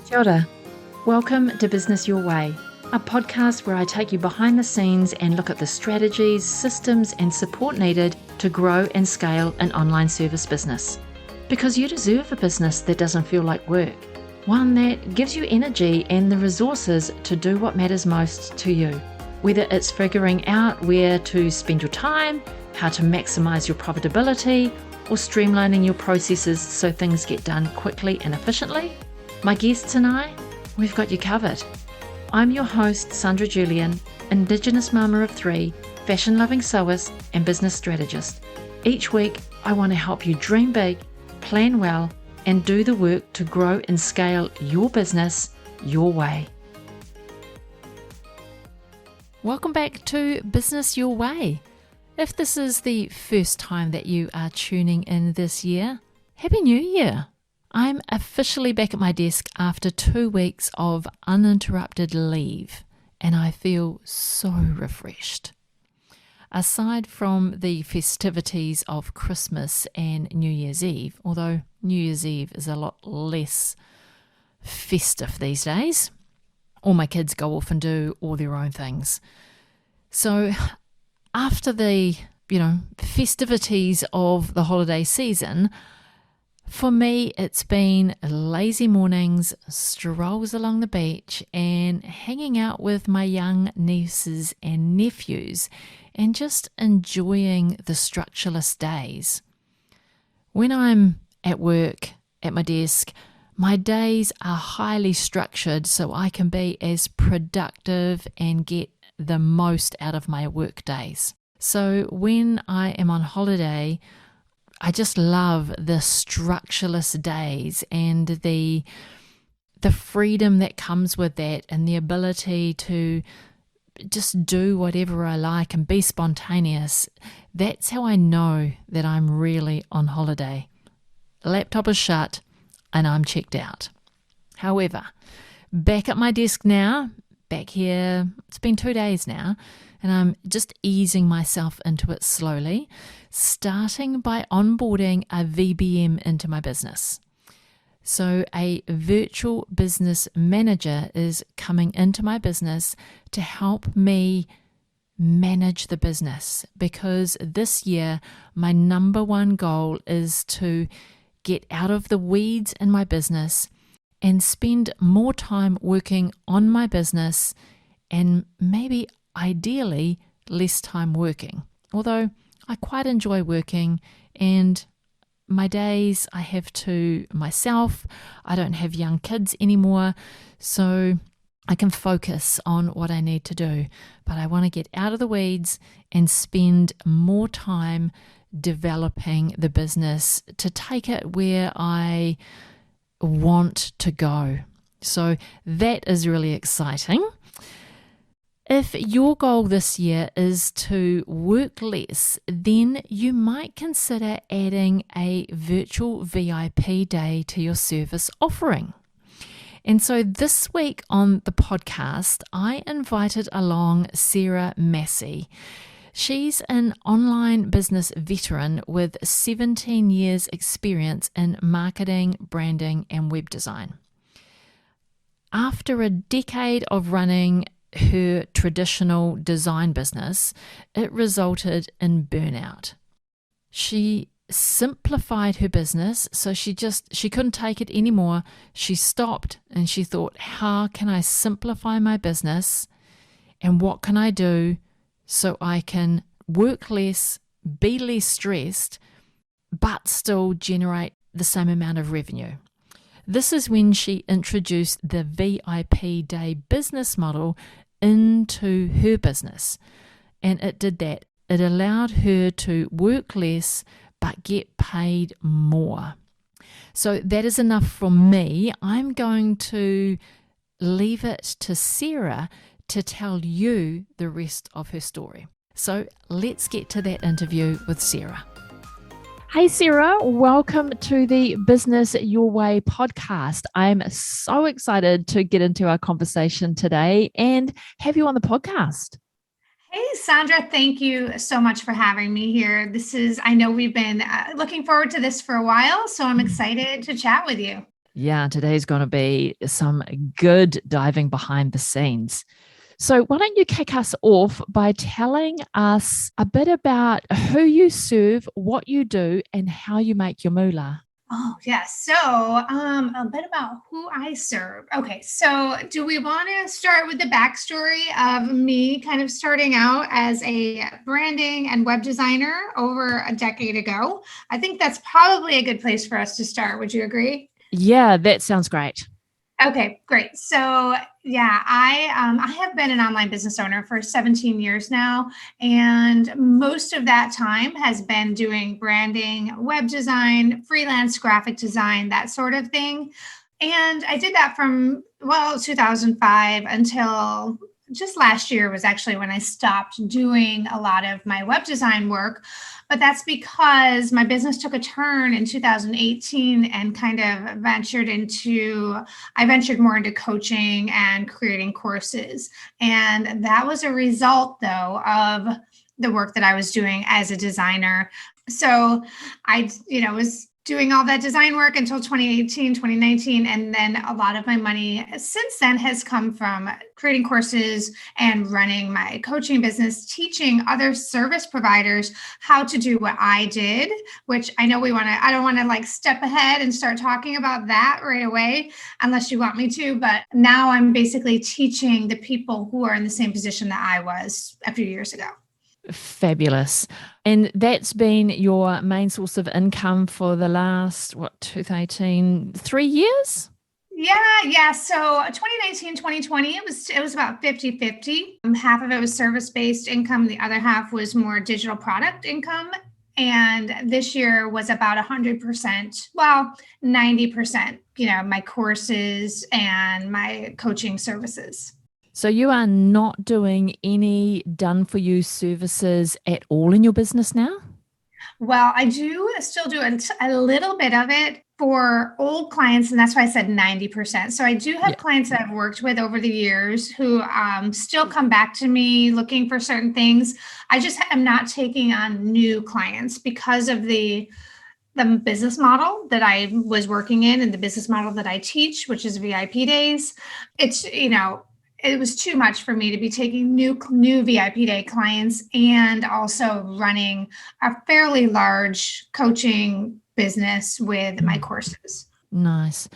Kia ora. Welcome to Business Your Way, a podcast where I take you behind the scenes and look at the strategies, systems, and support needed to grow and scale an online service business. Because you deserve a business that doesn't feel like work, one that gives you energy and the resources to do what matters most to you. Whether it's figuring out where to spend your time, how to maximize your profitability, or streamlining your processes so things get done quickly and efficiently, my guests and I, we've got you covered. I'm your host, Sandra Julian, Indigenous mama of three, fashion-loving sewist, and business strategist. Each week, I want to help you dream big, plan well, and do the work to grow and scale your business your way. Welcome back to Business Your Way. If this is the first time that you are tuning in this year, Happy New Year! I'm officially back at my desk after 2 weeks of uninterrupted leave, and I feel so refreshed. Aside from the festivities of Christmas and New Year's Eve, although New Year's Eve is a lot less festive these days, all my kids go off and do all their own things. So after the, festivities of the holiday season, for me, it's been lazy mornings, strolls along the beach, and hanging out with my young nieces and nephews, and just enjoying the structureless days. When I'm at work, at my desk, my days are highly structured so I can be as productive and get the most out of my work days. So when I am on holiday, I just love the structureless days and the freedom that comes with that, and the ability to just do whatever I like and be spontaneous. That's how I know that I'm really on holiday. The laptop is shut and I'm checked out. However, back at my desk now, back here, it's been 2 days now, and I'm just easing myself into it slowly, starting by onboarding a VBM into my business. So a virtual business manager is coming into my business to help me manage the business, because this year my number one goal is to get out of the weeds in my business and spend more time working on my business, and maybe ideally less time working. Although I quite enjoy working, and my days I have to myself. I don't have young kids anymore, so I can focus on what I need to do. But I want to get out of the weeds and spend more time developing the business to take it where I want to go. So that is really exciting. If your goal this year is to work less, then you might consider adding a virtual VIP day to your service offering. And so this week on the podcast, I invited along Sarah Masci. She's an online business veteran with 17 years experience in marketing, branding, and web design. After a decade of running her traditional design business, it resulted in burnout. She simplified her business, so she couldn't take it anymore. She stopped and she thought, how can I simplify my business, and what can I do so I can work less, be less stressed, but still generate the same amount of revenue? This is when she introduced the VIP day business model into her business. And it did that. It allowed her to work less but get paid more. So that is enough from me. I'm going to leave it to Sarah to tell you the rest of her story. So let's get to that interview with Sarah. Hey Sarah, welcome to the Business Your Way podcast. I'm so excited to get into our conversation today and have you on the podcast. Hey, Sandra, thank you so much for having me here. I know we've been looking forward to this for a while, so I'm excited to chat with you. Yeah, today's going to be some good diving behind the scenes. So, why don't you kick us off by telling us a bit about who you serve, what you do, and how you make your moolah? Oh, yes. So, a bit about who I serve. Okay, so do we want to start with the backstory of me kind of starting out as a branding and web designer over a decade ago? I think that's probably a good place for us to start. Would you agree? Yeah, that sounds great. Okay, great. So yeah, I have been an online business owner for 17 years now, and most of that time has been doing branding, web design, freelance graphic design, that sort of thing. And I did that from 2005 until just last year was actually when I stopped doing a lot of my web design work. But that's because my business took a turn in 2018 and kind of I ventured more into coaching and creating courses. And that was a result, though, of the work that I was doing as a designer. So was doing all that design work until 2018, 2019. And then a lot of my money since then has come from creating courses and running my coaching business, teaching other service providers how to do what I did, which I know I don't want to like step ahead and start talking about that right away, unless you want me to. But now I'm basically teaching the people who are in the same position that I was a few years ago. Fabulous. And that's been your main source of income for the last, 2018, 3 years? Yeah. So 2019, 2020, it was about 50-50. Half of it was service-based income, the other half was more digital product income. And this year was about 100%, 90%, my courses and my coaching services. So you are not doing any done for you services at all in your business now? Well, I do still do a little bit of it for old clients, and that's why I said 90%. So I do have clients that I've worked with over the years who still come back to me looking for certain things. I just am not taking on new clients because of the business model that I was working in and the business model that I teach, which is VIP days. It was too much for me to be taking new VIP day clients and also running a fairly large coaching business with my courses. Nice.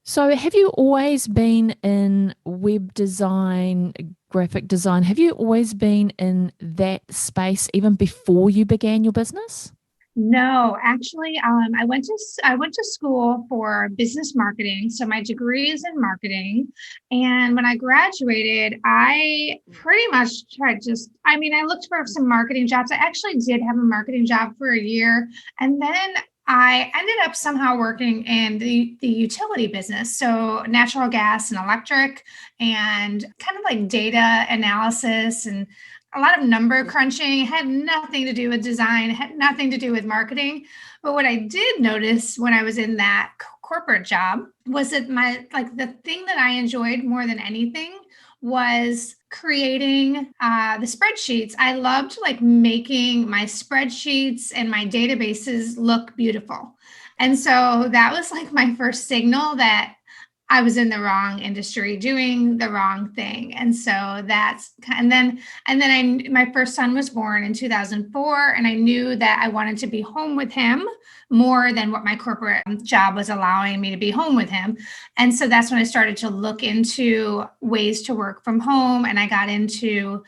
So have you always been in web design, graphic design? Have you always been in that space even before you began your business? No, actually, I went to school for business marketing. So my degree is in marketing. And when I graduated, I pretty much I looked for some marketing jobs. I actually did have a marketing job for a year. And then I ended up somehow working in the utility business. So natural gas and electric and kind of like data analysis and a lot of number crunching. It had nothing to do with design, it had nothing to do with marketing. But what I did notice when I was in that corporate job was that the thing that I enjoyed more than anything was creating the spreadsheets. I loved like making my spreadsheets and my databases look beautiful. And so that was like my first signal that I was in the wrong industry doing the wrong thing. And so my first son was born in 2004, and I knew that I wanted to be home with him more than what my corporate job was allowing me to be home with him. And so that's when I started to look into ways to work from home, and I got into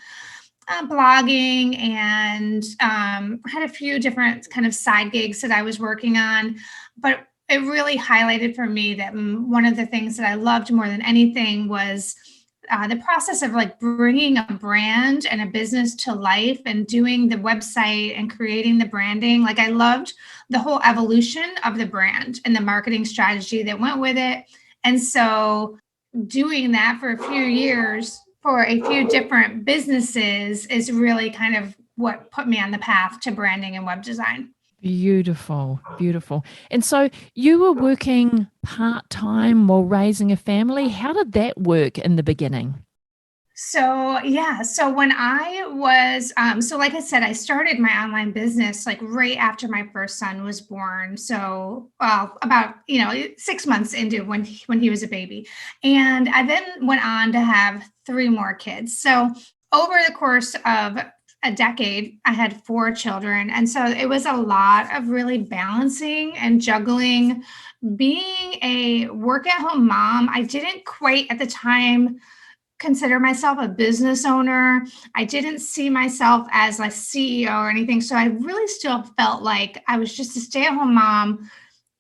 blogging and had a few different kind of side gigs that I was working on. But it really highlighted for me that one of the things that I loved more than anything was the process of like bringing a brand and a business to life and doing the website and creating the branding. Like I loved the whole evolution of the brand and the marketing strategy that went with it. And so doing that for a few years for a few different businesses is really kind of what put me on the path to branding and web design. Beautiful, beautiful. And so you were working part-time while raising a family. How did that work in the beginning? So when I was, so like I said, I started my online business like right after my first son was born. So, well, about 6 months into when he was a baby, and I then went on to have three more kids. So over the course of a decade, I had four children, and so it was a lot of really balancing and juggling. Being a work at home mom, I didn't quite at the time consider myself a business owner. I didn't see myself as a CEO or anything. So I really still felt like I was just a stay at home mom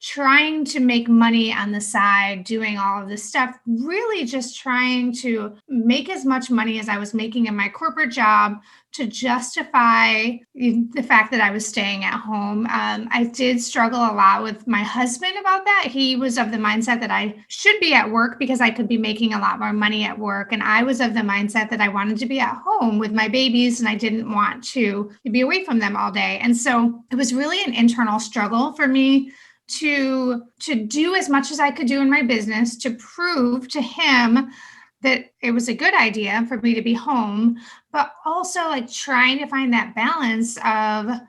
trying to make money on the side, doing all of this stuff, really just trying to make as much money as I was making in my corporate job to justify the fact that I was staying at home. I did struggle a lot with my husband about that. He was of the mindset that I should be at work because I could be making a lot more money at work. And I was of the mindset that I wanted to be at home with my babies and I didn't want to be away from them all day. And so it was really an internal struggle for me to do as much as I could do in my business to prove to him that it was a good idea for me to be home, but also like trying to find that balance of,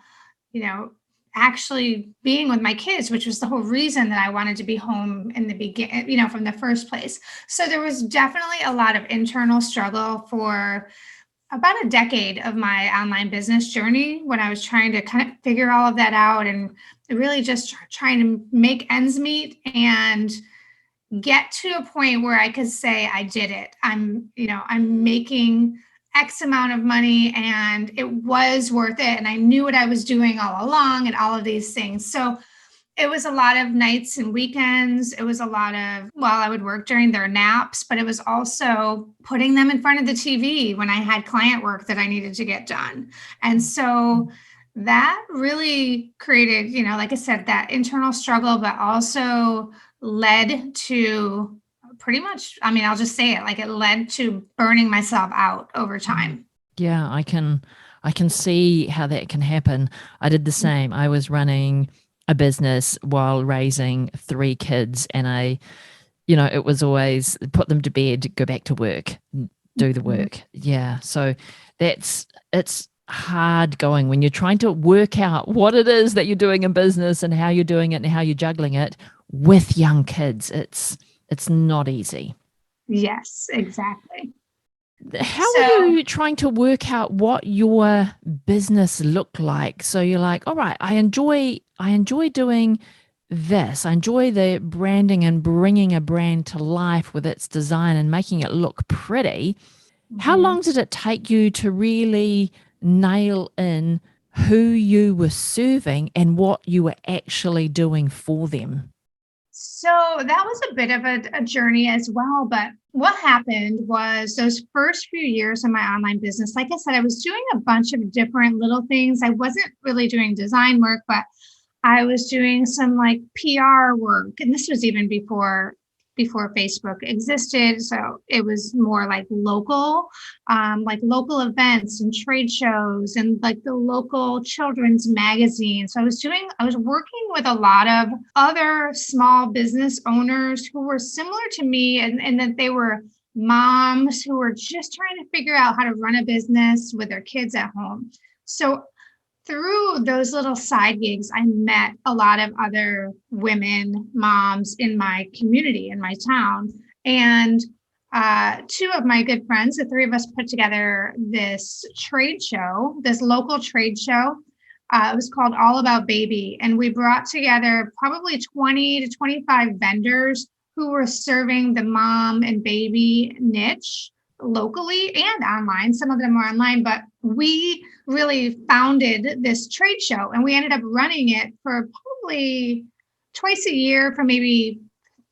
actually being with my kids, which was the whole reason that I wanted to be home in the beginning, from the first place. So there was definitely a lot of internal struggle for about a decade of my online business journey when I was trying to kind of figure all of that out and really just trying to make ends meet and get to a point where I could say I did it. I'm making X amount of money and it was worth it. And I knew what I was doing all along and all of these things. So it was a lot of nights and weekends. It was a lot of, I would work during their naps, but it was also putting them in front of the TV when I had client work that I needed to get done. And so that really created, like I said, that internal struggle, but also led to pretty much, I'll just say it, like it led to burning myself out over time. Yeah, I can see how that can happen. I did the same. I was running a business while raising three kids, and it was always put them to bed, go back to work, do the work. Yeah. So it's hard going when you're trying to work out what it is that you're doing in business and how you're doing it and how you're juggling it with young kids. It's not easy. Yes, exactly. How are you trying to work out what your business looked like? So you're like, all right, I enjoy doing this. I enjoy the branding and bringing a brand to life with its design and making it look pretty. How long did it take you to really nail in who you were serving and what you were actually doing for them? So that was a bit of a journey as well. But what happened was those first few years of my online business, like I said, I was doing a bunch of different little things. I wasn't really doing design work, but I was doing some like PR work. And this was even before Facebook existed. So it was more like local events and trade shows and like the local children's magazine. So I was working with a lot of other small business owners who were similar to me and that they were moms who were just trying to figure out how to run a business with their kids at home. So through those little side gigs, I met a lot of other women, moms in my community, in my town. And two of my good friends, the three of us put together this trade show, this local trade show. It was called All About Baby. And we brought together probably 20 to 25 vendors who were serving the mom and baby niche locally and online. Some of them were online, but we really founded this trade show and we ended up running it for probably twice a year for maybe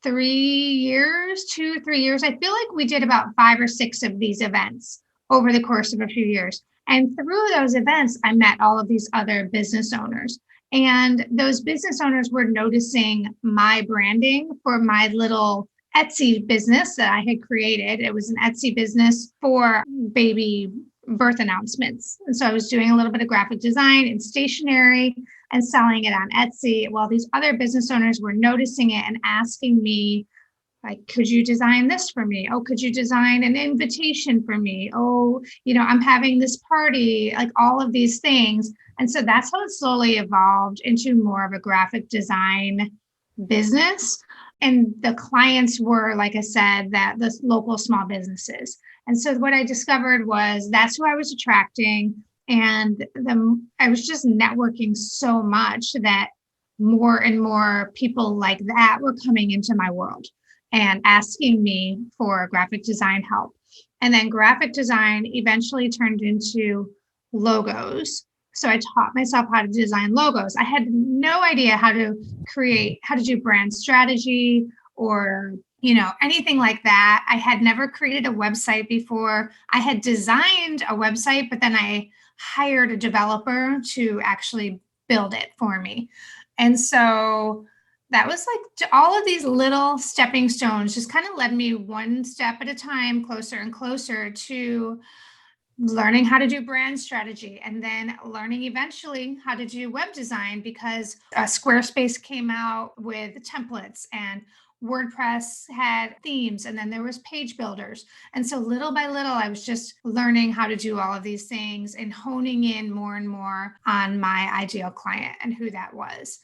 3 years, 2 or 3 years. I feel like we did about 5 or 6 of these events over the course of a few years. And through those events, I met all of these other business owners. And those business owners were noticing my branding for my little Etsy business that I had created. It was an Etsy business for baby birth announcements. And so I was doing a little bit of graphic design and stationery and selling it on Etsy while these other business owners were noticing it and asking me Like, could you design this for me? Oh, could you design an invitation for me? Oh, I'm having this party, like all of these things. And so that's how it slowly evolved into more of a graphic design business. And the clients were, like I said, that the local small businesses. And so what I discovered was that's who I was attracting. And I was just networking so much that more and more people like that were coming into my world and asking me for graphic design help. And then graphic design eventually turned into logos. So I taught myself how to design logos. I had no idea how to do brand strategy or, anything like that. I had never created a website before. I had designed a website, but then I hired a developer to actually build it for me. And so that was like all of these little stepping stones just kind of led me one step at a time, closer and closer to learning how to do brand strategy, and then learning eventually how to do web design because Squarespace came out with templates and WordPress had themes, and then there was page builders. And so little by little, I was just learning how to do all of these things and honing in more and more on my ideal client and who that was.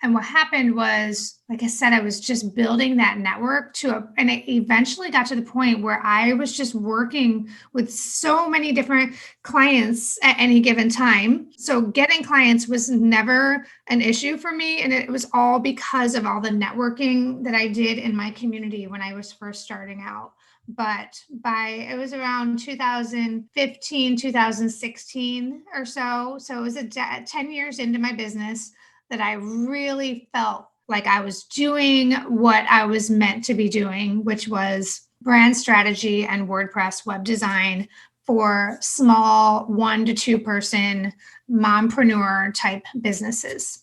And what happened was, like I said, I was just building that network and it eventually got to the point where I was just working with so many different clients at any given time. So getting clients was never an issue for me. And it was all because of all the networking that I did in my community when I was first starting out. But it was around 2015, 2016 or so. So it was 10 years into my business that I really felt like I was doing what I was meant to be doing, which was brand strategy and WordPress web design for small 1 to 2 person mompreneur type businesses.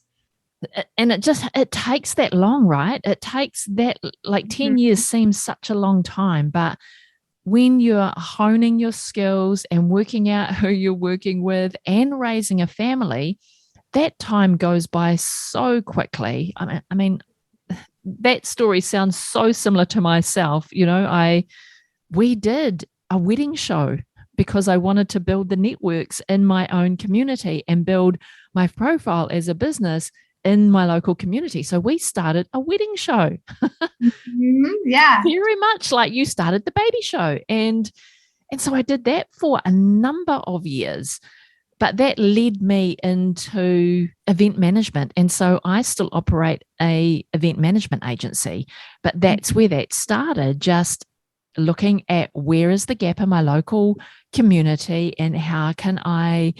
And it takes that long, right? It takes that, like 10 years seems such a long time, but when you're honing your skills and working out who you're working with and raising a family, that time goes by so quickly. I mean, that story sounds so similar to myself. We did a wedding show because I wanted to build the networks in my own community and build my profile as a business in my local community. So we started a wedding show. Yeah. Very much like you started the baby show. And so I did that for a number of years. But that led me into event management. And so I still operate a event management agency, but that's where that started, just looking at where is the gap in my local community and how can I,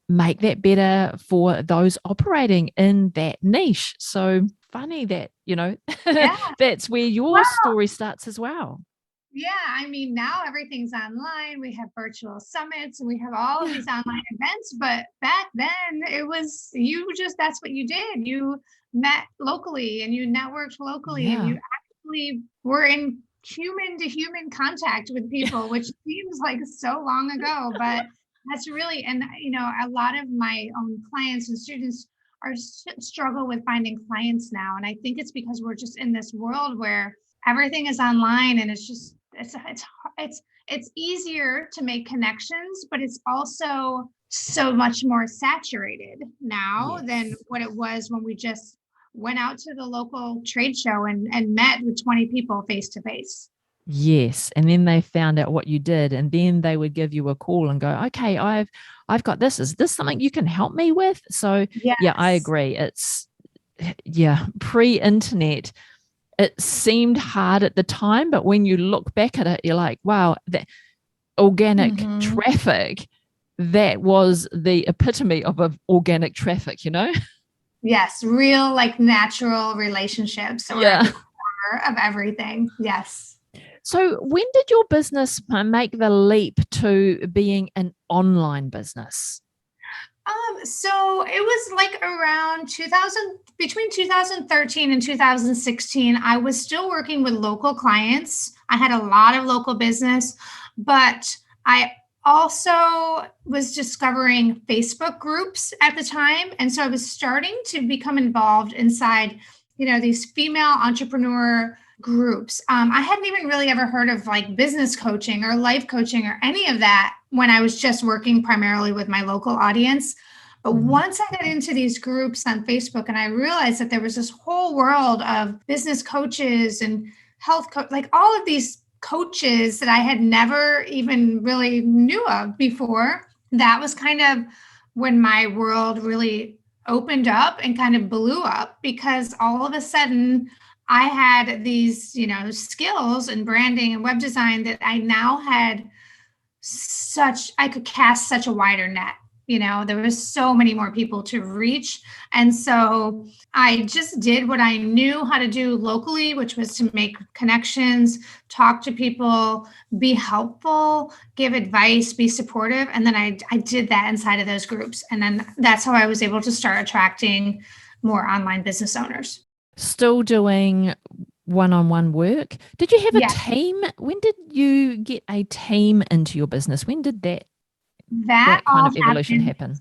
make that better for those operating in that niche. So funny that, that's where your story starts as well. Yeah, I mean, now everything's online. We have virtual summits and we have all of these online events. But back then, it was that's what you did. You met locally and you networked locally and you actually were in human to human contact with people, which seems like so long ago. But that's really, and a lot of my own clients and students struggle with finding clients now. And I think it's because we're just in this world where everything is online and it's just, it's easier to make connections, but it's also so much more saturated now than what it was when we just went out to the local trade show and met with 20 people face to face. Yes. And then they found out what you did, and then they would give you a call and go, okay, I've got this. Is this something you can help me with? So yeah, I agree. It's pre-internet. It seemed hard at the time, but when you look back at it, you're like, wow, that organic traffic, that was the epitome of organic traffic, Yes, real, like natural relationships or at the core of everything. Yes. So when did your business make the leap to being an online business? So it was like around between 2013 and 2016, I was still working with local clients. I had a lot of local business, but I also was discovering Facebook groups at the time. And so I was starting to become involved inside, these female entrepreneur groups. I hadn't even really ever heard of like business coaching or life coaching or any of that when I was just working primarily with my local audience. But once I got into these groups on Facebook and I realized that there was this whole world of business coaches and like all of these coaches that I had never even really knew of before, that was kind of when my world really opened up and kind of blew up, because all of a sudden I had these, skills in branding and web design that I now had I could cast such a wider net. There was so many more people to reach. And so I just did what I knew how to do locally, which was to make connections, talk to people, be helpful, give advice, be supportive. And then I did that inside of those groups. And then that's how I was able to start attracting more online business owners. Still doing one-on-one work. Did you have a team? When did you get a team into your business? When did that kind of evolution happen?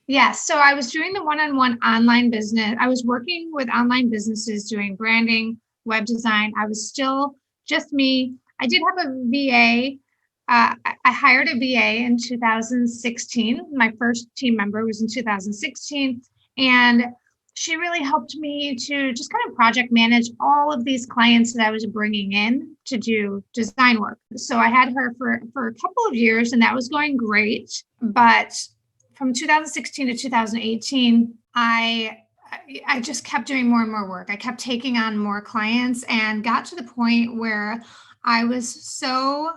Yeah. So I was doing the one-on-one online business. I was working with online businesses doing branding, web design. I was still just me. I did have a VA. I hired a VA in 2016. My first team member was in 2016. And she really helped me to just kind of project manage all of these clients that I was bringing in to do design work. So I had her for a couple of years, and that was going great. But from 2016 to 2018, I just kept doing more and more work. I kept taking on more clients and got to the point where I was so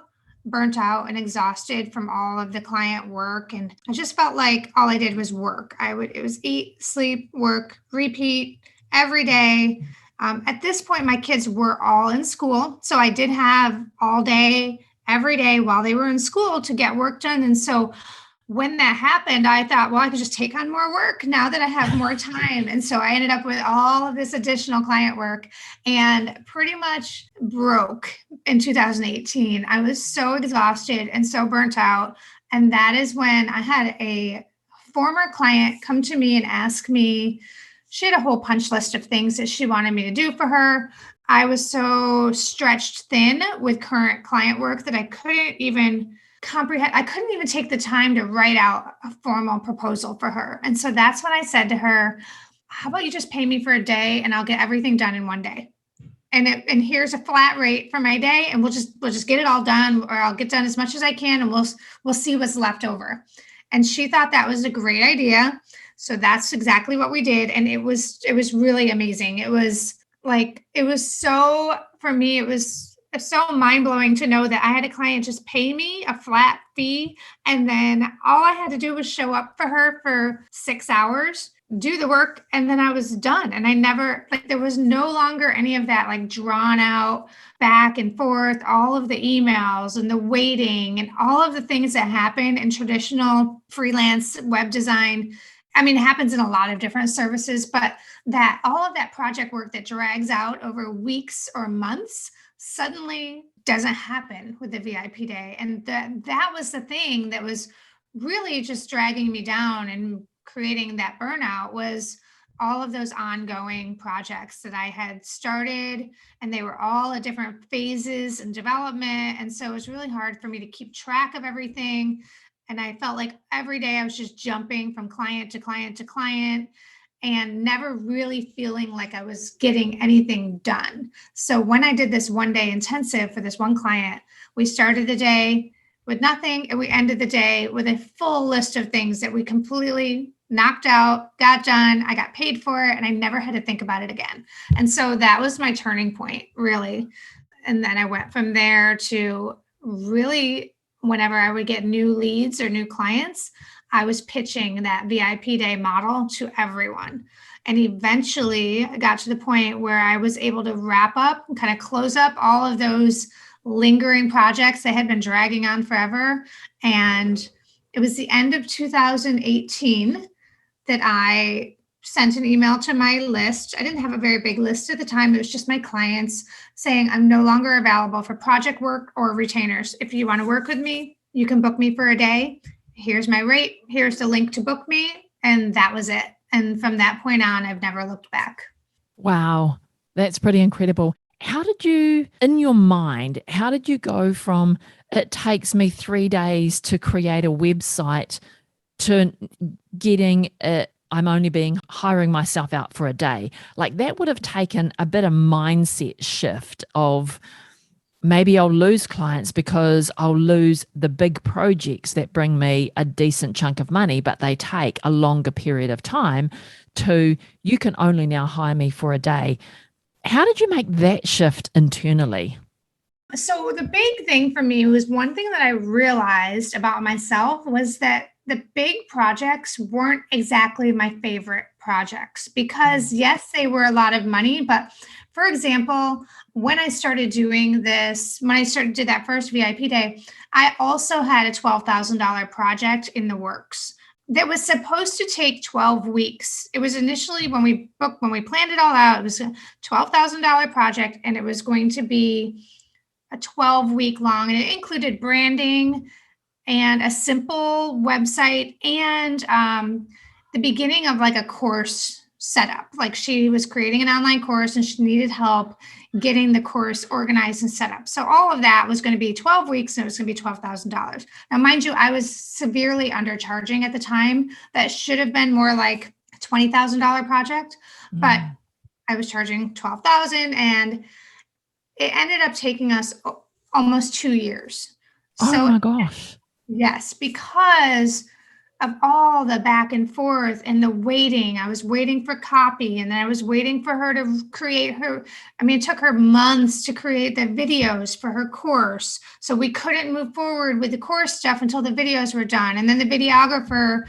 burnt out and exhausted from all of the client work. And I just felt like all I did was work. It was eat, sleep, work, repeat every day. At this point, my kids were all in school. So I did have all day, every day while they were in school to get work done. And so when that happened, I thought, well, I could just take on more work now that I have more time. And so I ended up with all of this additional client work and pretty much broke in 2018. I was so exhausted and so burnt out. And that is when I had a former client come to me and ask me, she had a whole punch list of things that she wanted me to do for her. I was so stretched thin with current client work that I couldn't even comprehend. I couldn't even take the time to write out a formal proposal for her. And so that's when I said to her, how about you just pay me for a day and I'll get everything done in one day. And here's a flat rate for my day, and we'll just get it all done, or I'll get done as much as I can, and we'll see what's left over. And she thought that was a great idea. So that's exactly what we did. And it was really amazing. It was so mind-blowing to know that I had a client just pay me a flat fee, and then all I had to do was show up for her for 6 hours, do the work, and then I was done. And I never, there was no longer any of that drawn out back and forth, all of the emails and the waiting and all of the things that happen in traditional freelance web design. I mean, it happens in a lot of different services, but that all of that project work that drags out over weeks or months suddenly doesn't happen with the VIP day. And that was the thing that was really just dragging me down and creating that burnout, was all of those ongoing projects that I had started, and they were all at different phases and development. And so it was really hard for me to keep track of everything. And I felt like every day I was just jumping from client to client to client and never really feeling like I was getting anything done. So when I did this one day intensive for this one client, we started the day with nothing, and we ended the day with a full list of things that we completely knocked out, got done. I got paid for it, and I never had to think about it again. And so that was my turning point, really. And then I went from there to really, whenever I would get new leads or new clients, I was pitching that VIP day model to everyone. And eventually I got to the point where I was able to wrap up and kind of close up all of those lingering projects that had been dragging on forever. And it was the end of 2018 that I sent an email to my list. I didn't have a very big list at the time. It was just my clients saying, I'm no longer available for project work or retainers. If you want to work with me, you can book me for a day. Here's my rate. Here's the link to book me. And that was it. And from that point on, I've never looked back. Wow. That's pretty incredible. How did you, in your mind, how did you go from it takes me 3 days to create a website to getting it, I'm only being hiring myself out for a day? Like that would have taken a bit of mindset shift of maybe I'll lose clients because I'll lose the big projects that bring me a decent chunk of money, but they take a longer period of time, to you can only now hire me for a day. How did you make that shift internally? So the big thing for me was, one thing that I realized about myself was that the big projects weren't exactly my favorite projects, because yes, they were a lot of money. But for example, when I started doing this, when I started did that first VIP day, I also had a $12,000 project in the works that was supposed to take 12 weeks. It was initially, when we planned it all out, it was a $12,000 project, and it was going to be a 12-week long, and it included branding and a simple website, and the beginning of like a course setup. Like, she was creating an online course and she needed help getting the course organized and set up. So all of that was going to be 12 weeks, and it was going to be $12,000. Now, mind you, I was severely undercharging at the time. That should have been more like a $20,000 project, but I was charging 12,000, and it ended up taking us almost 2 years. Oh So my gosh. yes, because of all the back and forth and the waiting. I was waiting for copy, and then I was waiting for her to create her. I mean, it took her months to create the videos for her course. So we couldn't move forward with the course stuff until the videos were done. And then the videographer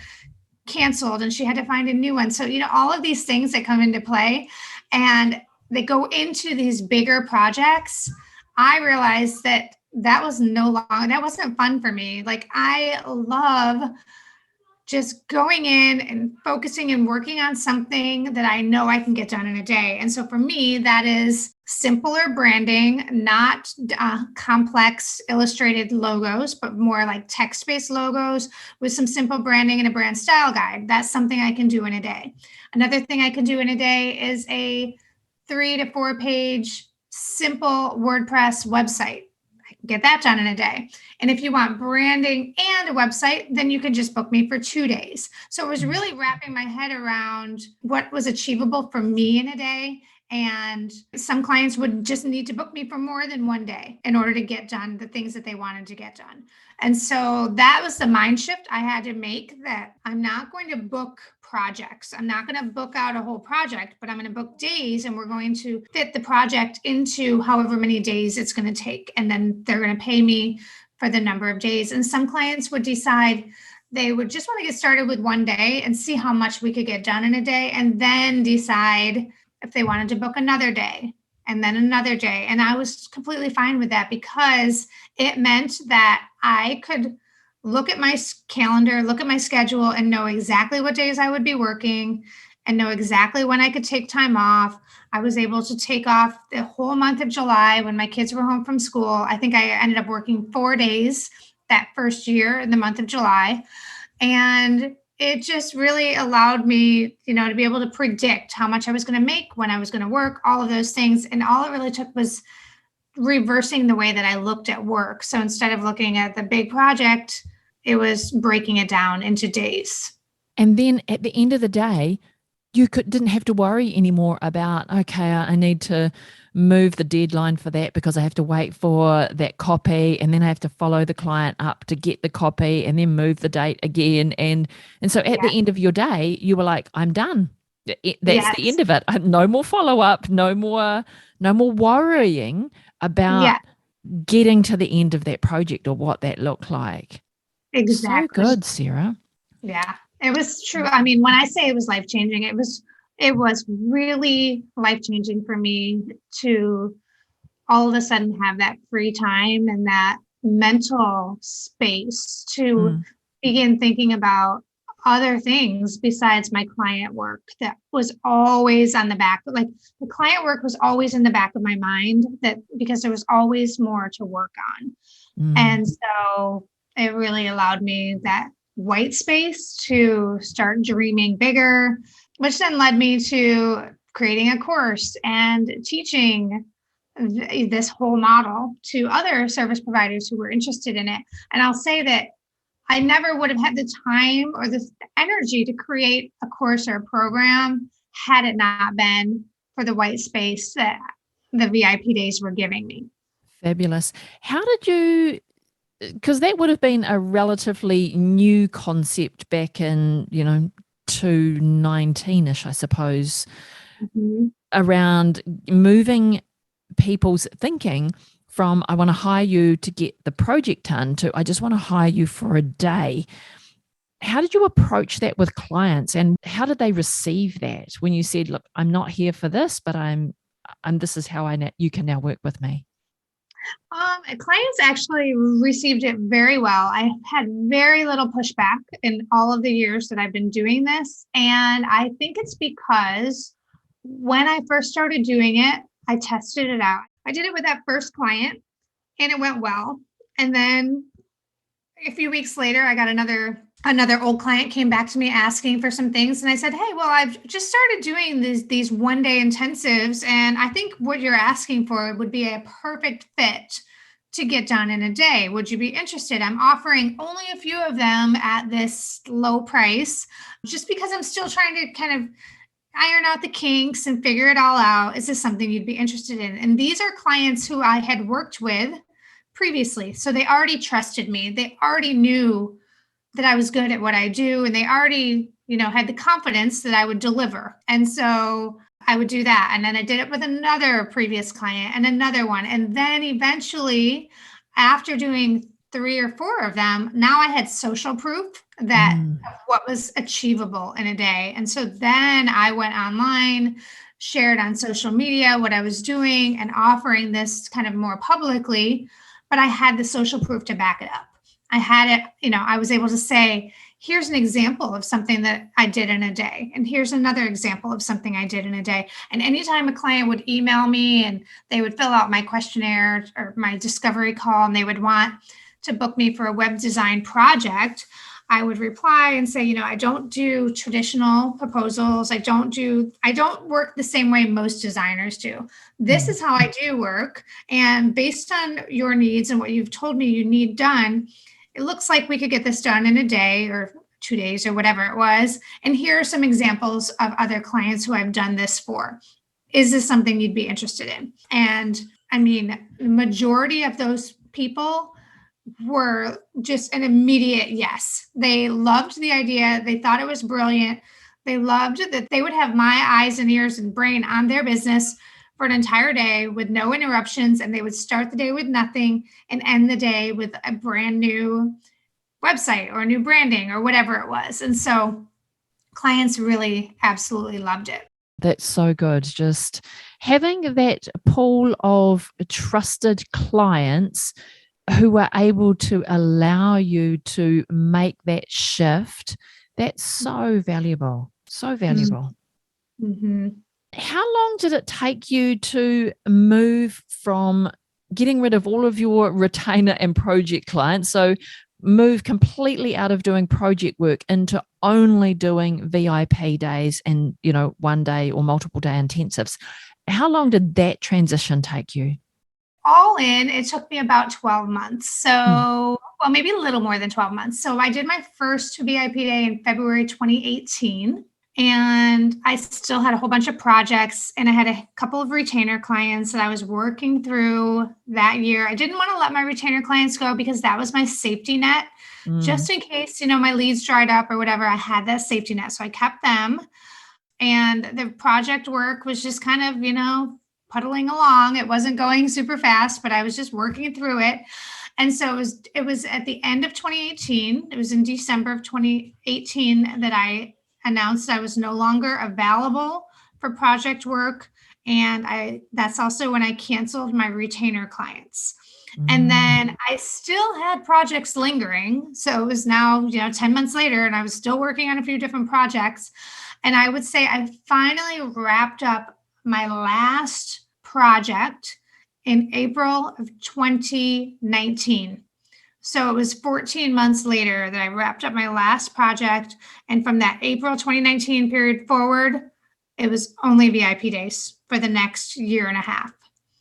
canceled and she had to find a new one. So, all of these things that come into play, and they go into these bigger projects. I realized that that wasn't fun for me. Like, I love just going in and focusing and working on something that I know I can get done in a day. And so for me, that is simpler branding, not complex illustrated logos, but more like text-based logos with some simple branding and a brand style guide. That's something I can do in a day. Another thing I can do in a day is a 3 to 4 page simple WordPress website. Get that done in a day. And if you want branding and a website, then you can just book me for 2 days. So it was really wrapping my head around what was achievable for me in a day. And some clients would just need to book me for more than 1 day in order to get done the things that they wanted to get done. And so that was the mind shift I had to make, that I'm not going to book projects. I'm not going to book out a whole project, but I'm going to book days, and we're going to fit the project into however many days it's going to take. And then they're going to pay me for the number of days. And some clients would decide they would just want to get started with 1 day and see how much we could get done in a day, and then decide if they wanted to book another day and then another day. And I was completely fine with that, because it meant that I could look at my calendar, look at my schedule, and know exactly what days I would be working and know exactly when I could take time off. I was able to take off the whole month of July when my kids were home from school. I think I ended up working 4 days that first year in the month of July. And it just really allowed me, to be able to predict how much I was going to make, when I was going to work, all of those things. And all it really took was reversing the way that I looked at work. So instead of looking at the big project, it was breaking it down into days. And then at the end of the day, you didn't have to worry anymore about, okay, I need to move the deadline for that because I have to wait for that copy, and then I have to follow the client up to get the copy, and then move the date again. And so at the end of your day, you were like, I'm done. That's the end of it. No more follow up, no more worrying about getting to the end of that project or what that looked like. Exactly. So good, Sarah. Yeah, it was true. I mean, when I say it was life-changing, it was really life-changing for me to all of a sudden have that free time and that mental space to begin thinking about other things besides my client work. That was always on the back. Like, the client work was always in the back of my mind, that because there was always more to work on. And so it really allowed me that white space to start dreaming bigger, which then led me to creating a course and teaching this whole model to other service providers who were interested in it. And I'll say that I never would have had the time or the energy to create a course or a program had it not been for the white space that the VIP days were giving me. Fabulous. How did you, because that would have been a relatively new concept back in, 2019-ish, I suppose, around moving people's thinking from I want to hire you to get the project done to I just want to hire you for a day. How did you approach that with clients, and how did they receive that when you said, look, I'm not here for this, but I'm this is how you can now work with me? Clients actually received it very well. I had very little pushback in all of the years that I've been doing this. And I think it's because when I first started doing it, I tested it out. I did it with that first client and it went well. And then a few weeks later, I got another old client came back to me asking for some things. And I said, hey, well, I've just started doing these 1-day intensives. And I think what you're asking for would be a perfect fit to get done in a day. Would you be interested? I'm offering only a few of them at this low price, just because I'm still trying to kind of iron out the kinks and figure it all out. Is this something you'd be interested in? And these are clients who I had worked with previously. So they already trusted me. They already knew that I was good at what I do. And they already, had the confidence that I would deliver. And so I would do that. And then I did it with another previous client and another one. And then eventually, after doing 3 or 4 of them, now I had social proof that what was achievable in a day. And so then I went online, shared on social media what I was doing and offering this kind of more publicly, but I had the social proof to back it up. I had it, I was able to say, here's an example of something that I did in a day. And here's another example of something I did in a day. And anytime a client would email me and they would fill out my questionnaire or my discovery call, and they would want to book me for a web design project, I would reply and say, I don't do traditional proposals. I don't work the same way most designers do. This is how I do work. And based on your needs and what you've told me you need done, it looks like we could get this done in a day or 2 days or whatever it was. And here are some examples of other clients who I've done this for. Is this something you'd be interested in? And I mean, the majority of those people were just an immediate yes. They loved the idea. They thought it was brilliant. They loved that they would have my eyes and ears and brain on their business for an entire day with no interruptions. And they would start the day with nothing and end the day with a brand new website or new branding or whatever it was. And so clients really absolutely loved it. That's so good. Just having that pool of trusted clients who are able to allow you to make that shift, that's so valuable. So valuable. Mm-hmm. How long did it take you to move from getting rid of all of your retainer and project clients? So move completely out of doing project work into only doing VIP days and, 1 day or multiple day intensives. How long did that transition take you? All in, it took me about 12 months. So, well, maybe a little more than 12 months. So I did my first VIP day in February 2018. And I still had a whole bunch of projects, and I had a couple of retainer clients that I was working through that year. I didn't want to let my retainer clients go because that was my safety net. Just in case, my leads dried up or whatever, I had that safety net. So I kept them. And the project work was just kind of, puddling along. It wasn't going super fast, but I was just working through it. And so it was at the end of 2018. It was in December of 2018 that I announced I was no longer available for project work. And that's also when I canceled my retainer clients. And then I still had projects lingering. So it was now, 10 months later, and I was still working on a few different projects. And I would say I finally wrapped up my last project in April of 2019. So it was 14 months later that I wrapped up my last project. And from that April 2019 period forward, it was only VIP days for the next year and a half.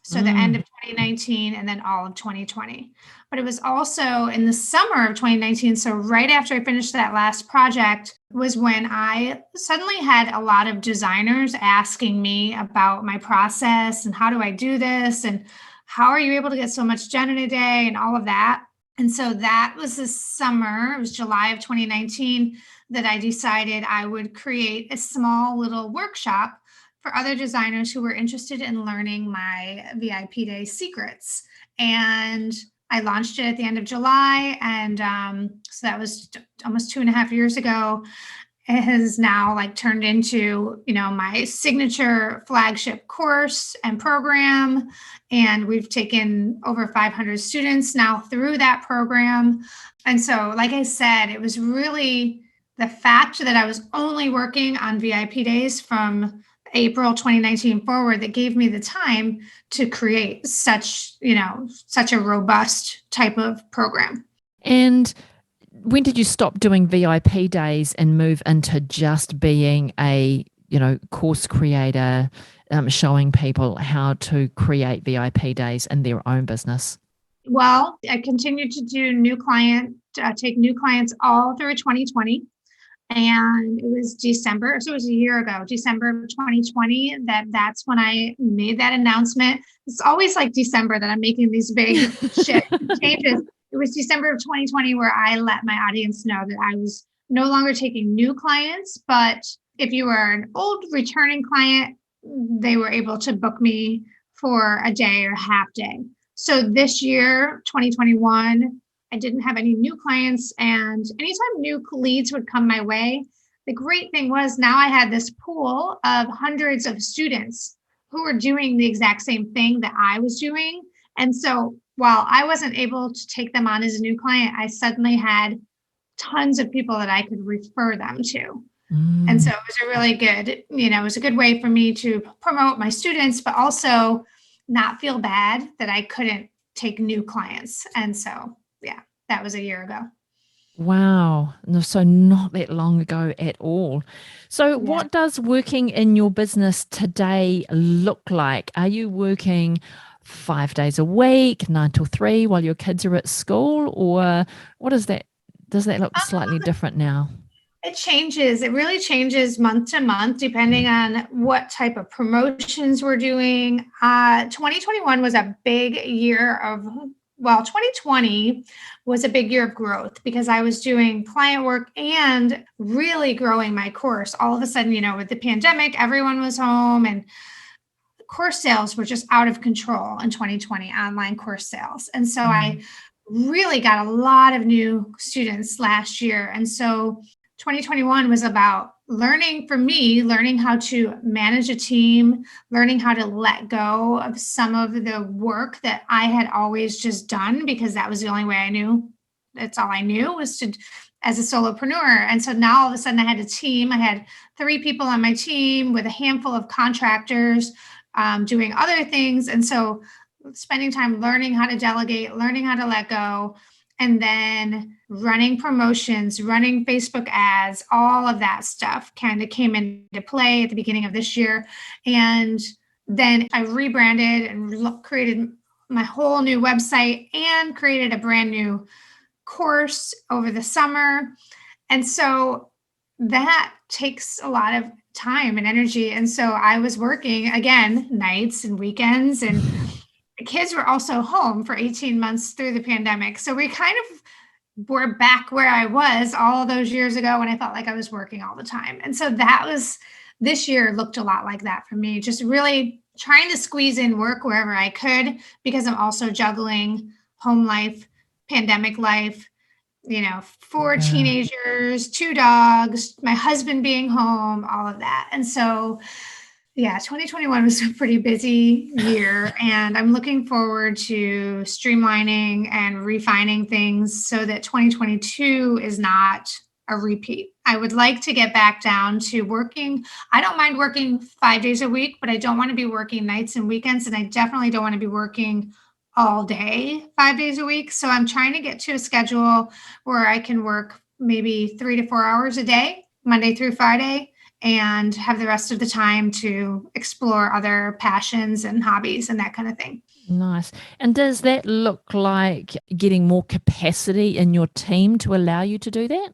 So the end of 2019 and then all of 2020. But it was also in the summer of 2019. So right after I finished that last project was when I suddenly had a lot of designers asking me about my process and how do I do this and how are you able to get so much done in a day and all of that. And so that was the summer, it was July of 2019, that I decided I would create a small little workshop for other designers who were interested in learning my VIP Day secrets. And I launched it at the end of July. And so that was almost 2.5 years ago. It has now like turned into, my signature flagship course and program. And we've taken over 500 students now through that program. And so, like I said, it was really the fact that I was only working on VIP days from April 2019 forward that gave me the time to create such a robust type of program. And when did you stop doing VIP days and move into just being a, course creator, showing people how to create VIP days in their own business? Well, I continued to do take new clients all through 2020. And it was December, so it was a year ago, December of 2020, that's when I made that announcement. It's always like December that I'm making these big changes. It was December of 2020 where I let my audience know that I was no longer taking new clients, but if you were an old returning client, they were able to book me for a day or a half day. So this year, 2021, I didn't have any new clients, and anytime new leads would come my way, the great thing was now I had this pool of hundreds of students who were doing the exact same thing that I was doing. And so while I wasn't able to take them on as a new client, I suddenly had tons of people that I could refer them to. And so it was a really good, it was a good way for me to promote my students, but also not feel bad that I couldn't take new clients. And so that was a year ago. Wow. So not that long ago at all. So what does working in your business today look like? Are you working 5 days a week, 9 till 3 while your kids are at school? Or what is that? Does that look slightly different now? It changes. It really changes month to month, depending on what type of promotions we're doing. 2021 was a big year 2020 was a big year of growth because I was doing client work and really growing my course. All of a sudden, with the pandemic, everyone was home and course sales were just out of control in 2020, online course sales. And so I really got a lot of new students last year. And so 2021 was about learning how to manage a team, learning how to let go of some of the work that I had always just done because that was the only way I knew. That's all I knew was to as a solopreneur. And so now all of a sudden I had a team. I had 3 people on my team with a handful of contractors doing other things. And so spending time learning how to delegate, learning how to let go, and then running promotions, running Facebook ads, all of that stuff kind of came into play at the beginning of this year. And then I rebranded and created my whole new website and created a brand new course over the summer. And so that takes a lot of time and energy. And so I was working again, nights and weekends, and the kids were also home for 18 months through the pandemic. So we kind of were back where I was all those years ago when I felt like I was working all the time. And so this year looked a lot like that for me, just really trying to squeeze in work wherever I could, because I'm also juggling home life, pandemic life, 4 teenagers, 2 dogs, my husband being home, all of that. And so 2021 was a pretty busy year, and I'm looking forward to streamlining and refining things so that 2022 is not a repeat. I would like to get back down to working. I don't mind working 5 days a week, but I don't want to be working nights and weekends, and I definitely don't want to be working all day, 5 days a week. So I'm trying to get to a schedule where I can work maybe 3 to 4 hours a day, Monday through Friday, and have the rest of the time to explore other passions and hobbies and that kind of thing. Nice. And does that look like getting more capacity in your team to allow you to do that?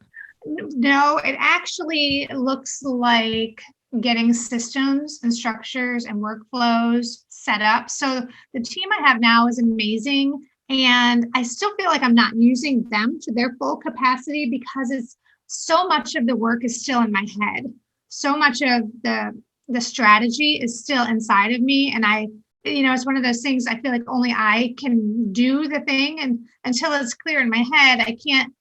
No, it actually looks like getting systems and structures and workflows set up. So the team I have now is amazing. And I still feel like I'm not using them to their full capacity because it's so much of the work is still in my head. So much of the strategy is still inside of me. And it's one of those things I feel like only I can do the thing. And until it's clear in my head, I can't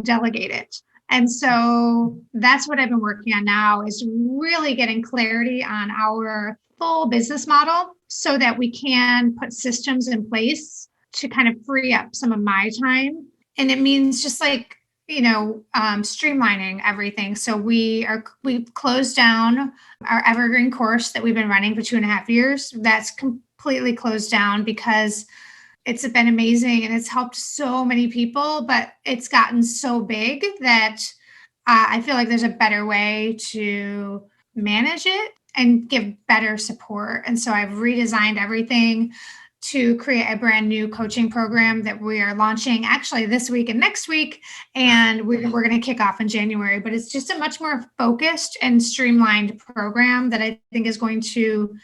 delegate it. And so that's what I've been working on now, is really getting clarity on our full business model so that we can put systems in place to kind of free up some of my time. And it means just like, streamlining everything. So we've closed down our evergreen course that we've been running for 2.5 years. That's completely closed down because it's been amazing and it's helped so many people, but it's gotten so big that I feel like there's a better way to manage it and give better support. And so I've redesigned everything to create a brand new coaching program that we are launching actually this week and next week. And we're going to kick off in January, but it's just a much more focused and streamlined program that I think is going to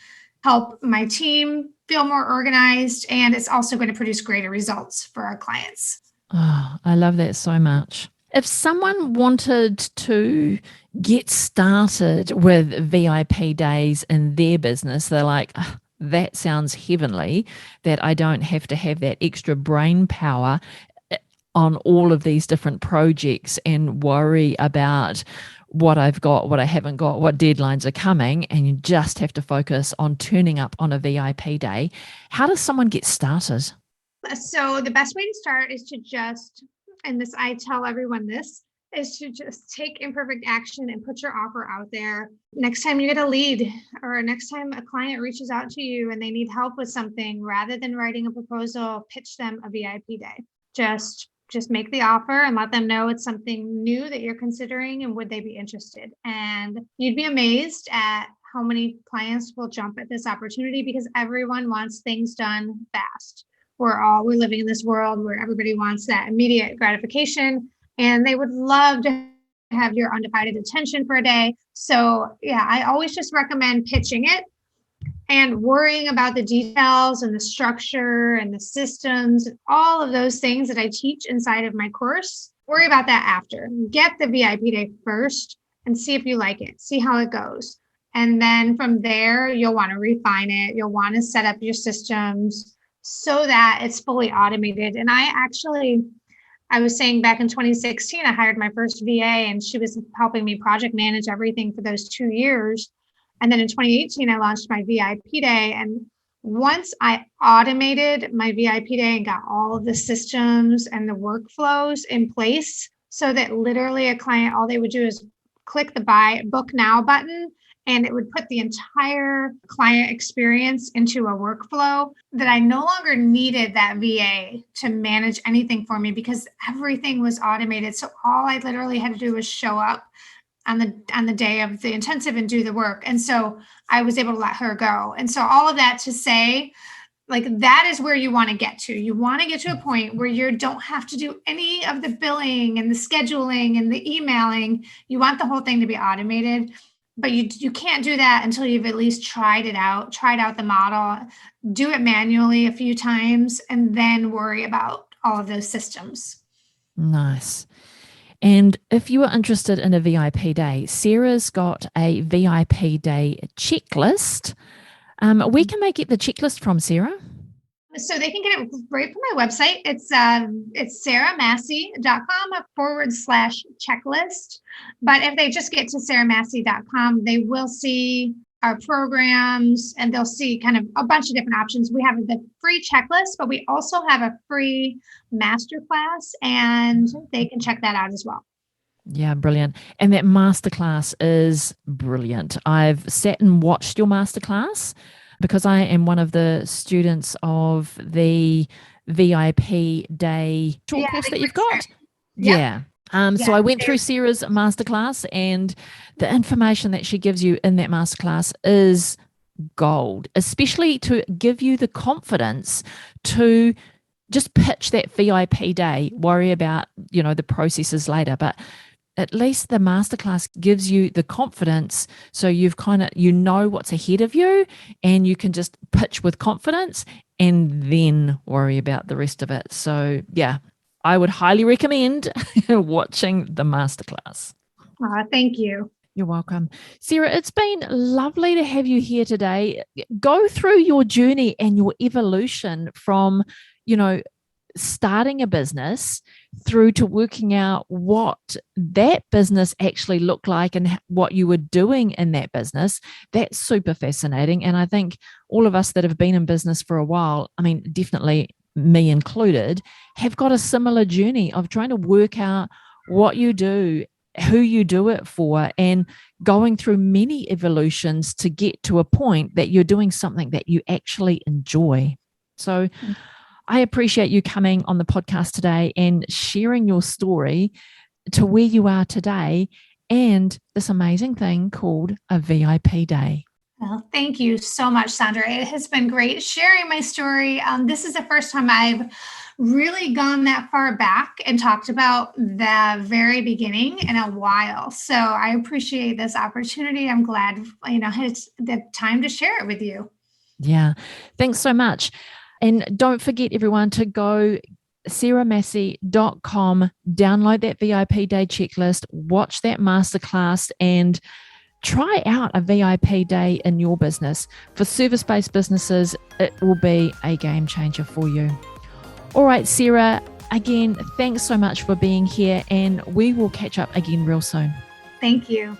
help my team feel more organized. And it's also going to produce greater results for our clients. Oh, I love that so much. If someone wanted to get started with VIP days in their business, they're like, "Oh, that sounds heavenly, that I don't have to have that extra brain power on all of these different projects and worry about what I've got, what I haven't got, what deadlines are coming, and you just have to focus on turning up on a VIP day." How does someone get started? So the best way to start is to I tell everyone this, is to just take imperfect action and put your offer out there. Next time you get a lead, or next time a client reaches out to you and they need help with something, rather than writing a proposal, pitch them a VIP day. Just make the offer and let them know it's something new that you're considering and would they be interested. And you'd be amazed at how many clients will jump at this opportunity because everyone wants things done fast. We're living in this world where everybody wants that immediate gratification, and they would love to have your undivided attention for a day. So yeah, I always just recommend pitching it and worrying about the details and the structure and the systems, all of those things that I teach inside of my course. Worry about that after. Get the VIP day first and see if you like it, see how it goes. And then from there, you'll want to refine it. You'll want to set up your systems so that it's fully automated. And I was saying back in 2016, I hired my first VA and she was helping me project manage everything for those 2 years. And then in 2018, I launched my VIP day. And once I automated my VIP day and got all of the systems and the workflows in place so that literally a client, all they would do is click the book now button, and it would put the entire client experience into a workflow, that I no longer needed that VA to manage anything for me because everything was automated. So all I literally had to do was show up on the day of the intensive and do the work. And so I was able to let her go. And so all of that to say, like, that is where you want to get to. You want to get to a point where you don't have to do any of the billing and the scheduling and the emailing. You want the whole thing to be automated. But you can't do that until you've at least tried out the model, do it manually a few times, and then worry about all of those systems. Nice. And if you are interested in a VIP day, Sarah's got a VIP day checklist. Where can they get the checklist from, Sarah? So they can get it right from my website. It's sarahmasci.com/checklist. But if they just get to sarahmasci.com, they will see our programs and they'll see kind of a bunch of different options. We have the free checklist, but we also have a free masterclass, and they can check that out as well. Yeah, brilliant. And that masterclass is brilliant. I've sat and watched your masterclass because I am one of the students of the VIP day short course that you've got. Yep. Yeah. So I went through Sarah's masterclass, and the information that she gives you in that masterclass is gold, especially to give you the confidence to just pitch that VIP day, worry about, the processes later. But at least the masterclass gives you the confidence. So you've what's ahead of you, and you can just pitch with confidence and then worry about the rest of it. So yeah, I would highly recommend watching the masterclass. Thank you. You're welcome. Sarah, it's been lovely to have you here today. Go through your journey and your evolution from, starting a business through to working out what that business actually looked like and what you were doing in that business. That's super fascinating. And I think all of us that have been in business for a while, I mean, definitely me included, have got a similar journey of trying to work out what you do, who you do it for, and going through many evolutions to get to a point that you're doing something that you actually enjoy. So I appreciate you coming on the podcast today and sharing your story to where you are today and this amazing thing called a VIP day. Well, thank you so much, Sandra. It has been great sharing my story. This is the first time I've really gone that far back and talked about the very beginning in a while. So I appreciate this opportunity. I'm glad, it's the time to share it with you. Yeah. Thanks so much. And don't forget, everyone, to go sarahmasci.com, download that VIP day checklist, watch that masterclass, and try out a VIP day in your business. For service-based businesses, it will be a game changer for you. All right, Sarah, again, thanks so much for being here, and we will catch up again real soon. Thank you.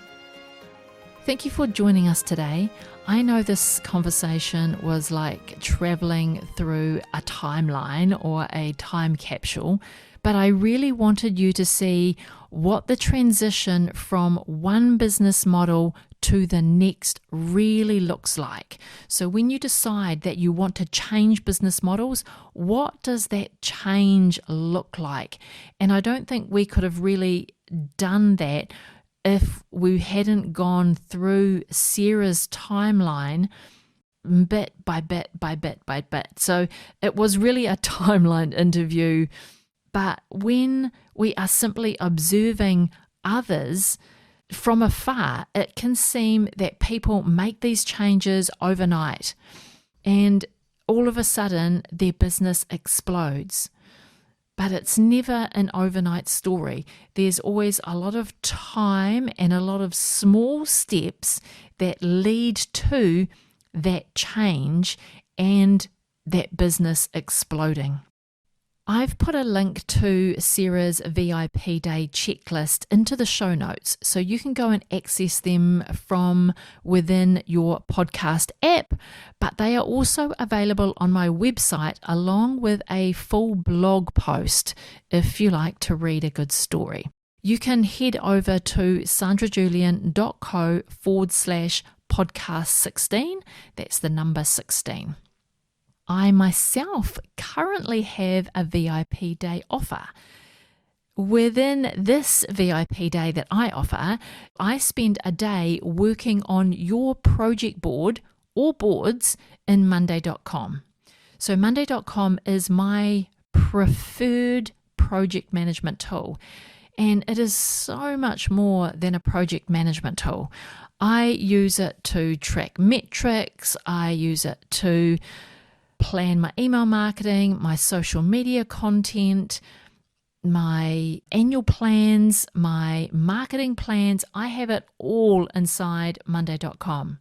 Thank you for joining us today. I know this conversation was like traveling through a timeline or a time capsule, but I really wanted you to see what the transition from one business model to the next really looks like. So when you decide that you want to change business models, what does that change look like? And I don't think we could have really done that if we hadn't gone through Sarah's timeline bit by bit by bit by bit. So it was really a timeline interview. But when we are simply observing others from afar, it can seem that people make these changes overnight and all of a sudden their business explodes. But it's never an overnight story. There's always a lot of time and a lot of small steps that lead to that change and that business exploding. I've put a link to Sarah's VIP Day checklist into the show notes, so you can go and access them from within your podcast app, but they are also available on my website along with a full blog post if you like to read a good story. You can head over to sandrajulian.co/podcast 16. That's the number 16. I myself currently have a VIP day offer. Within this VIP day that I offer, I spend a day working on your project board or boards in Monday.com. So Monday.com is my preferred project management tool. And it is so much more than a project management tool. I use it to track metrics. I use it to plan my email marketing, my social media content, my annual plans, my marketing plans. I have it all inside Monday.com.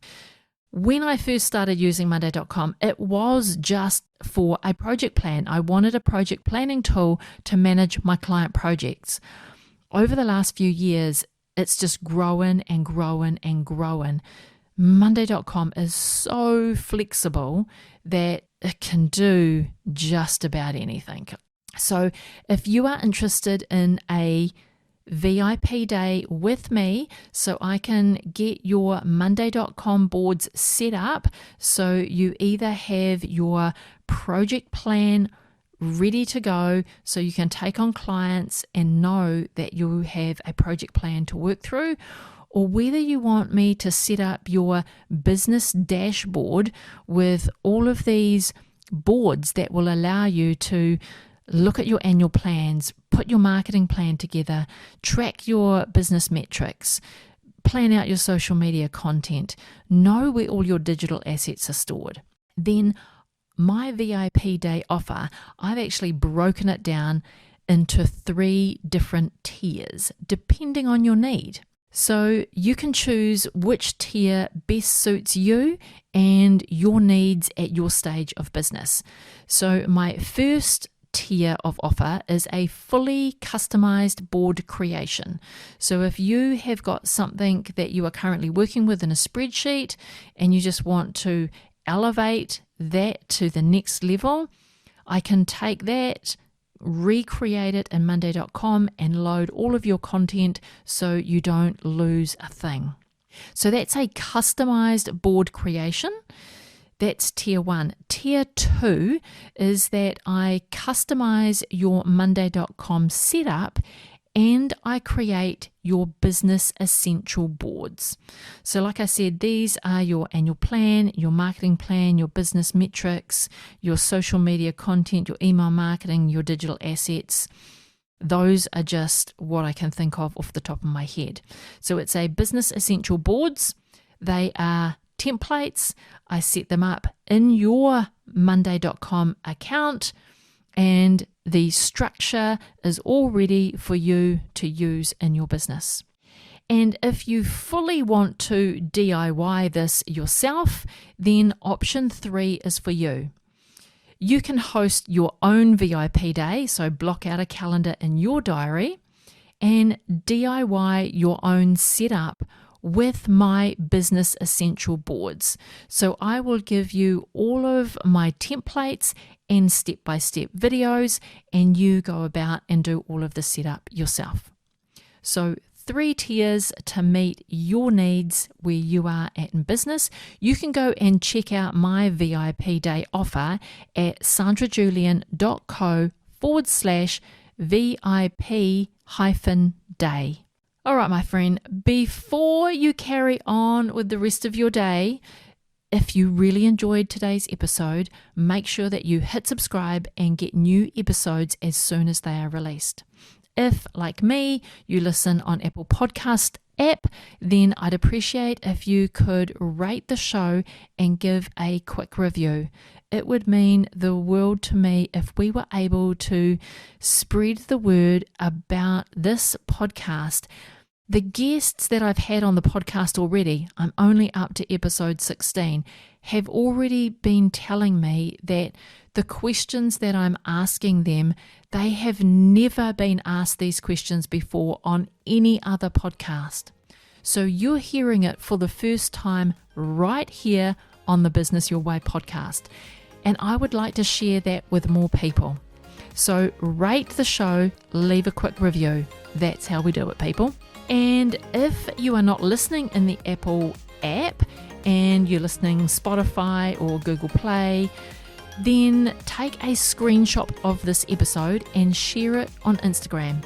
When I first started using Monday.com, it was just for a project plan. I wanted a project planning tool to manage my client projects. Over the last few years, it's just grown and grown and grown. Monday.com is so flexible that it can do just about anything. So if you are interested in a VIP day with me so I can get your Monday.com boards set up so you either have your project plan ready to go so you can take on clients and know that you have a project plan to work through, or whether you want me to set up your business dashboard with all of these boards that will allow you to look at your annual plans, put your marketing plan together, track your business metrics, plan out your social media content, know where all your digital assets are stored. Then my VIP day offer, I've actually broken it down into 3 different tiers depending on your need. So you can choose which tier best suits you and your needs at your stage of business. So my first tier of offer is a fully customized board creation. So if you have got something that you are currently working with in a spreadsheet and you just want to elevate that to the next level, I can take that, recreate it in monday.com and load all of your content so you don't lose a thing. So that's a customized board creation. That's tier 1. Tier 2 is that I customize your monday.com setup and I create your business essential boards. So like I said, these are your annual plan, your marketing plan, your business metrics, your social media content, your email marketing, your digital assets. Those are just what I can think of off the top of my head. So it's a business essential boards. They are templates. I set them up in your monday.com account, and the structure is all ready for you to use in your business. And if you fully want to DIY this yourself, then option 3 is for you. You can host your own VIP day, so block out a calendar in your diary and DIY your own setup with my business essential boards. So I will give you all of my templates and step-by-step videos, and you go about and do all of the setup yourself. So 3 tiers to meet your needs where you are at in business. You can go and check out my VIP day offer at sandrajulian.co/VIP-day. All right, my friend, before you carry on with the rest of your day, if you really enjoyed today's episode, make sure that you hit subscribe and get new episodes as soon as they are released. If, like me, you listen on Apple Podcast app, then I'd appreciate if you could rate the show and give a quick review. It would mean the world to me if we were able to spread the word about this podcast. The guests that I've had on the podcast already, I'm only up to episode 16, have already been telling me that the questions that I'm asking them, they have never been asked these questions before on any other podcast. So you're hearing it for the first time right here on the Business Your Way podcast. And I would like to share that with more people. So rate the show, leave a quick review. That's how we do it, people. And if you are not listening in the Apple app and you're listening Spotify or Google Play, then take a screenshot of this episode and share it on Instagram.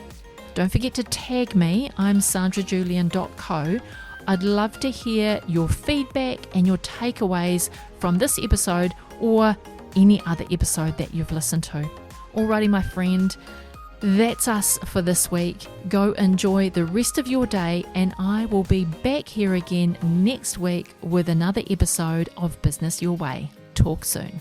Don't forget to tag me. I'm sandrajulian.co. I'd love to hear your feedback and your takeaways from this episode or any other episode that you've listened to. Alrighty, my friend, that's us for this week. Go enjoy the rest of your day, and I will be back here again next week with another episode of Business Your Way. Talk soon.